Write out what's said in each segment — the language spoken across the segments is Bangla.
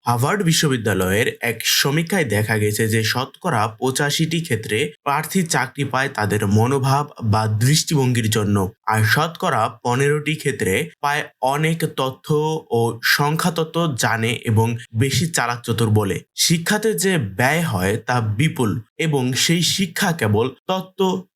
হার্ভার্ড বিশ্ববিদ্যালয়ের এক সমীক্ষায় দেখা গেছে যে শতকরা 85টি ক্ষেত্রে প্রার্থী চাকরি পায় তাদের মনোভাব বা দৃষ্টিভঙ্গির জন্য, আর শতকরা 15টি ক্ষেত্রে পায় অনেক তথ্য ও সংখ্যাতত্ত্ব জানে এবং বেশি চালাক চতুর বলে। শিক্ষাতে যে ব্যয় হয় তা বিপুল, এবং সেই শিক্ষা কেবল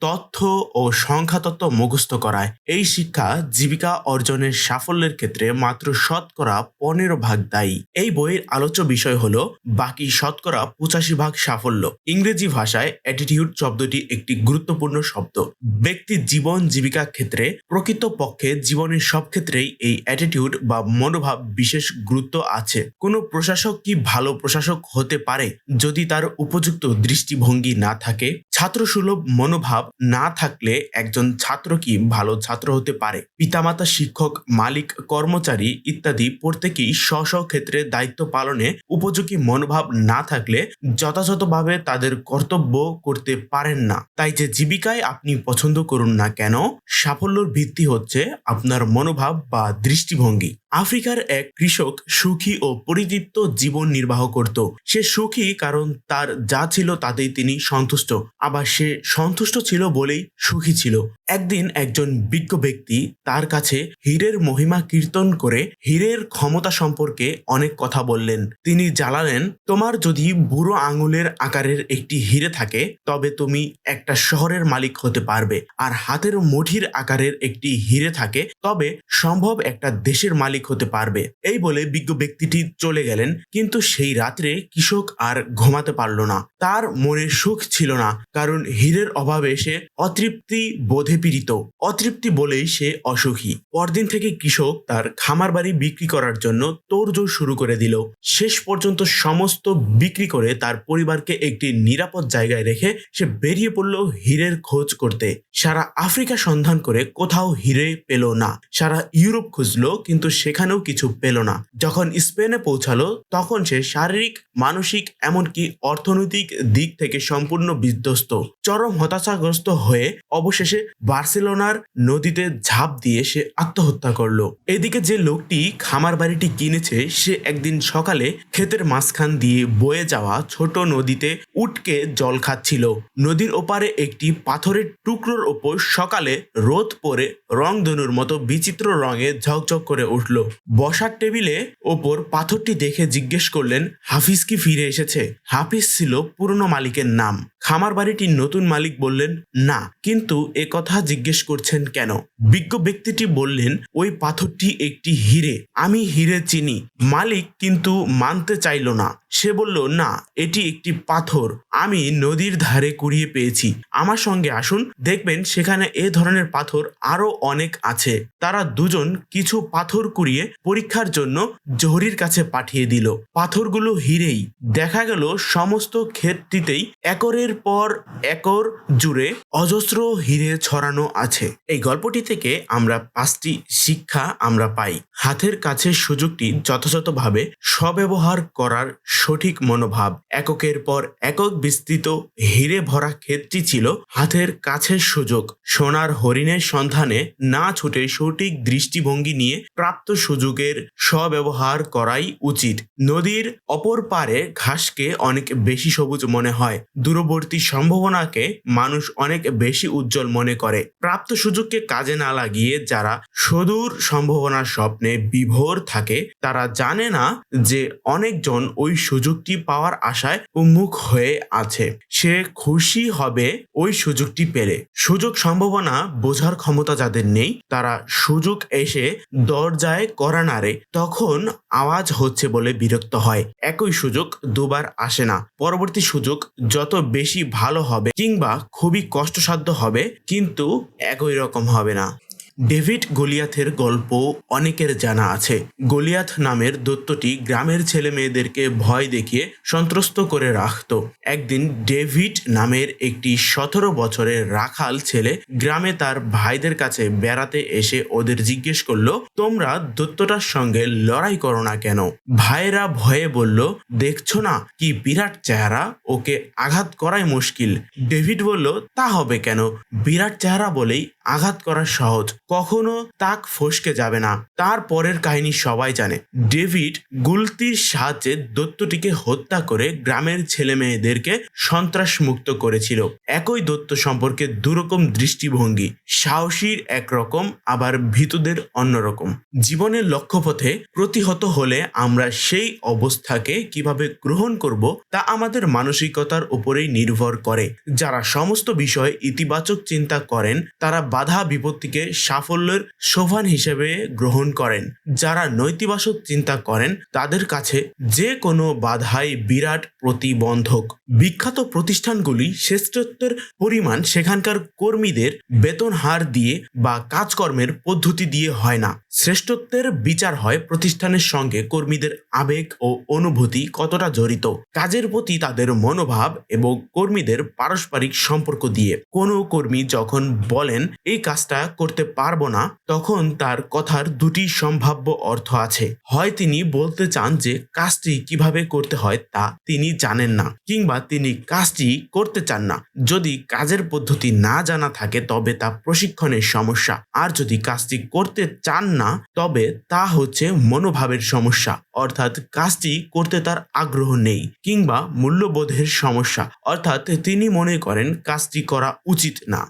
তথ্য ও সংখ্যাতত্ত্ব মুখস্থ করায়। এই শিক্ষা জীবিকা অর্জনের সাফল্যের ক্ষেত্রে মাত্র শতকরা 15% দায়ী। এই বইয়ের আলোচ্য বিষয় হলো বাকি শতকরা 85% সাফল্য। ইংরেজি ভাষায় অ্যাটিটিউড শব্দটি একটি গুরুত্বপূর্ণ শব্দ। ব্যক্তি জীবন জীবিকা ক্ষেত্রে প্রকৃতপক্ষে জীবনের সব ক্ষেত্রেই এই অ্যাটিটিউড বা মনোভাব বিশেষ গুরুত্ব আছে। কোনো প্রশাসক কি ভালো প্রশাসক হতে পারে যদি তার উপযুক্ত দৃষ্টিভঙ্গি না থাকে? ছাত্রসুলভ মনোভাব না থাকলে একজন ছাত্র কি ভালো ছাত্র হতে পারে? পিতামাতা, শিক্ষক, মালিক, কর্মচারী ইত্যাদি প্রত্যেকেই স্ব স্ব ক্ষেত্রে দায়িত্ব পালনে উপযোগী মনোভাব না থাকলে যথাযথভাবে তাদের কর্তব্য করতে পারেন না। তাই যে জীবিকায় আপনি পছন্দ করুন না কেন, সাফল্যের ভিত্তি হচ্ছে আপনার মনোভাব বা দৃষ্টিভঙ্গি। আফ্রিকার এক কৃষক সুখী ও পরিতৃপ্ত জীবন নির্বাহ করত। সে সুখী কারণ তার যা ছিল তাতেই তিনি সন্তুষ্ট, আবার সে সন্তুষ্ট ছিল বলেই সুখী ছিল। একদিন একজন বিজ্ঞ ব্যক্তি তার কাছে হীরের মহিমা কীর্তন করে হীরের ক্ষমতা সম্পর্কে অনেক কথা বললেন। তিনি জানালেন, তোমার যদি বুড়ো আঙুলের আকারের একটি হীরে থাকে তবে তুমি একটা শহরের মালিক হতে পারবে, আর হাতের মুঠির আকারের একটি হীরে থাকে তবে সম্ভব একটা দেশের মালিক হতে পারবে। এই বলে বিজ্ঞ ব্যক্তিটি চলে গেলেন। কিন্তু সেই রাত্রে কৃষক আর ঘুমাতে পারল না। তার মনে সুখ ছিল না, কারণ হীরের অভাবে সে অতৃপ্তি বোধে পীড়িত। অতৃপ্তি বলেই সে অসুখী। পরদিন থেকে কৃষক তার খামার বাড়ি বিক্রি করার জন্য তোড়জোড় শুরু করে দিল। শেষ পর্যন্ত সমস্ত বিক্রি করে তার পরিবারকে একটি নিরাপদ জায়গায় রেখে সে বেরিয়ে পড়ল হীরের খোঁজ করতে। সারা আফ্রিকা সন্ধান করে কোথাও হীরে পেল না। সারা ইউরোপ খুঁজলো, কিন্তু সেখানেও কিছু পেল না। যখন স্পেনে পৌঁছালো তখন সে শারীরিক, মানসিক, এমনকি অর্থনৈতিক দিক থেকে সম্পূর্ণ বিধ্বস্ত। চরম হতাশাগ্রস্ত হয়ে অবশেষে বার্সেলোনার নদীতে ঝাঁপ দিয়ে সে আত্মহত্যা করলো। এদিকে যে লোকটি খামার বাড়িটি কিনেছে সে একদিন সকালে ক্ষেতের মাঝখান দিয়ে বয়ে যাওয়া ছোট নদীতে উটকে জল খাচ্ছিল। নদীর ওপারে একটি পাথরের টুকরোর ওপর সকালে রোদ পড়ে রংধনুর মতো বিচিত্র রঙে ঝকঝক করে উঠল। বসার টেবিলে ওপর পাথরটি দেখে জিজ্ঞেস করলেন, হাফিজ কি ফিরে এসেছে? হাফিজ ছিল পুরনো মালিকের নাম। খামার বাড়িটির নতুন মালিক বললেন, না, কিন্তু এ কথা জিজ্ঞেস করছেন কেন? বিজ্ঞ ব্যক্তিটি বললেন, ওই পাথরটি একটি হীরে। আমি হীরে চিনি। মালিক কিন্তু মানতে চাইল না। সে বলল, না, এটি একটি পাথর। আমি নদীর ধারে কুড়িয়ে পেয়েছি। আমার সঙ্গে আসুন, দেখবেন সেখানে এ ধরনের পাথর আরো অনেক আছে। তারা দুজন কিছু পাথর কুড়িয়ে পরীক্ষার জন্য জহরির কাছে পাঠিয়ে দিল। পাথরগুলো হীরেই। দেখা গেল সমস্ত ক্ষেতটিতেই একরের পর একর জুড়ে অজস্র হীরে ছড়ানো আছে। এই গল্পটি থেকে আমরা 5টি শিক্ষা আমরা পাই। হাতের কাছে সুযোগটি যথাযথভাবে সব্যবহার করার সঠিক মনোভাব। এককের পর একক বিস্তৃত হীরে ভরা ক্ষেতটি ছিল হাতের কাছের সুযোগ। সোনার হরিণের সন্ধানে না ছুটে সঠিক দৃষ্টিভঙ্গি নিয়ে প্রাপ্ত সুযোগের সব্যবহার করাই উচিত। নদীর অপর পারে ঘাসকে অনেক বেশি সবুজ মনে হয়। দূরবর্তী সম্ভাবনাকে মানুষ অনেক বেশি উজ্জ্বল মনে করে। প্রাপ্ত সুযোগকে কাজে না লাগিয়ে যারা সুদূর সম্ভাবনার স্বপ্নে বিভোর থাকে তারা জানে না যে অনেকজন ওই সুযোগটি পাওয়ার আশায় উন্মুখ হয়ে আছে। সে খুশি হবে ওই সুযোগটি পেলে। সুযোগ সম্ভাবনা বোঝার ক্ষমতা যাদের নেই তারা সুযোগ এসে দরজায় কড়া নাড়ে, তখন আওয়াজ হচ্ছে বলে বিরক্ত হয়। একই সুযোগ দুবার আসে না। পরবর্তী সুযোগ যত বেশি ভালো হবে কিংবা খুবই কষ্টসাধ্য হবে, কিন্তু একই রকম হবে না। ডেভিড গলিয়াথের গল্প অনেকের জানা আছে। গলিয়াথ নামের দৈত্যটি গ্রামের ছেলে মেয়েদেরকে ভয় দেখিয়ে সন্ত্রস্ত করে রাখত। একদিন ডেভিড নামের একটি 17 বছরের রাখাল ছেলে গ্রামে তার ভাইদের কাছে বেড়াতে এসে ওদের জিজ্ঞেস করলো, তোমরা দৈত্যটার সঙ্গে লড়াই করো না কেন? ভাইয়েরা ভয়ে বলল, দেখছো না কি বিরাট চেহারা, ওকে আঘাত করাই মুশকিল। ডেভিড বলল, তা হবে কেন? বিরাট চেহারা বলেই আঘাত করা সহজ, কখনো তাক ফসকে যাবে না। তার পরের কাহিনী সবাই জানে। ডেভিড গুলতির সাহায্যে দৈত্যটিকে হত্যা করে গ্রামের ছেলে মেয়েদেরকে সন্ত্রাস মুক্ত করেছিল। একই দৈত্য সম্পর্কে দুরকম দৃষ্টিভঙ্গি, সাহসীর একরকম, আবার ভীতুদের অন্যরকম। জীবনের লক্ষ্যপথে প্রতিহত হলে আমরা সেই অবস্থাকে কিভাবে গ্রহণ করব তা আমাদের মানসিকতার উপরেই নির্ভর করে। যারা সমস্ত বিষয়ে ইতিবাচক চিন্তা করেন তারা বাধা বিপত্তিকে সাফল্যের সোপান হিসেবে গ্রহণ করেন। যারা নৈতিবাচক চিন্তা করেন তাদের কাছে যে কোনো বাধাই বিরাট প্রতিবন্ধক। বিখ্যাত প্রতিষ্ঠানগুলি শ্রেষ্ঠত্বের পরিমাণ সেখানকার কর্মীদের বেতন হার দিয়ে বা কাজকর্মের পদ্ধতি দিয়ে হয় না। শ্রেষ্ঠত্বের বিচার হয় প্রতিষ্ঠানের সঙ্গে কর্মীদের আবেগ ও অনুভূতি কতটা জড়িত, কাজের প্রতি তাদের মনোভাব এবং কর্মীদের পারস্পরিক সম্পর্ক দিয়ে। কোনো কর্মী যখন বলেন এই কাজটা করতে পারবো না, তখন তার কথার দুটি সম্ভাব্য অর্থ আছে। হয় তিনি বলতে চান যে কাজটি কিভাবে করতে হয় তা তিনি জানেন না, কিংবা তিনি কাজটি করতে চান না। যদি কাজের পদ্ধতি না জানা থাকে তবে তা প্রশিক্ষণের সমস্যা, আর যদি কাজটি করতে চান না তবে তা হচ্ছে মনোভাবের সমস্যা, অর্থাৎ কাজটি করতে তার আগ্রহ নেই, কিংবা মূল্যবোধের সমস্যা, অর্থাৎ তিনি মনে করেন কাজটি করা উচিত না।